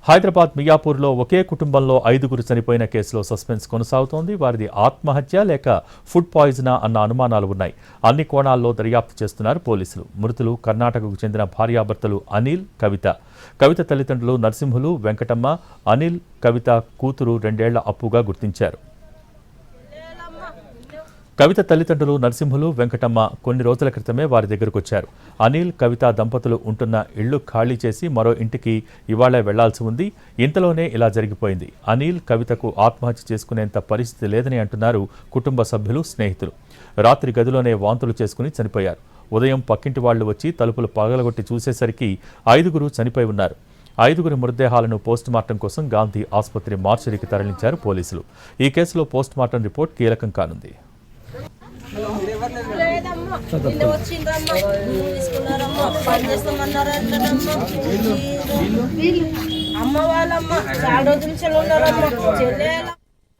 హైదరాబాద్ మియాపూర్లో ఒకే కుటుంబంలో 5గురు చనిపోయిన కేసులో సస్పెన్స్ కొనసాగుతోంది. వారిది ఆత్మహత్య లేక ఫుడ్ పాయిజనా అన్న అనుమానాలు ఉన్నాయి. అన్ని కోణాల్లో దర్యాప్తు చేస్తున్నారు పోలీసులు. మృతులు కర్ణాటకకు చెందిన భార్యాభర్తలు అనిల్, కవిత. కవిత తల్లిదండ్రులు నరసింహులు, వెంకటమ్మ. అనిల్, కవిత కూతురు 2 ఏళ్ల అప్పుగా గుర్తించారు. కవిత తల్లిదండ్రులు నరసింహులు, వెంకటమ్మ కొన్ని రోజుల క్రితమే వారి దగ్గరకు వచ్చారు. అనిల్, కవిత దంపతులు ఉంటున్న ఇళ్లు ఖాళీ చేసి మరో ఇంటికి ఇవాళే వెళ్లాల్సి ఉంది. ఇంతలోనే ఇలా జరిగిపోయింది. అనిల్, కవితకు ఆత్మహత్య చేసుకునేంత పరిస్థితి లేదని అంటున్నారు కుటుంబ సభ్యులు, స్నేహితులు. రాత్రి గదిలోనే వాంతులు చేసుకుని చనిపోయారు. ఉదయం పక్కింటి వాళ్లు వచ్చి తలుపులు పగలగొట్టి చూసేసరికి 5గురు చనిపోయి ఉన్నారు. 5గురి మృతదేహాలను పోస్టుమార్టం కోసం గాంధీ ఆసుపత్రి మార్చరీకి తరలించారు పోలీసులు. ఈ కేసులో పోస్టుమార్టం రిపోర్ట్ కీలకం కానుంది. అమ్మ వాళ్ళమ్మ చాలా రోజుల నుంచి ఉన్నారమ్మ.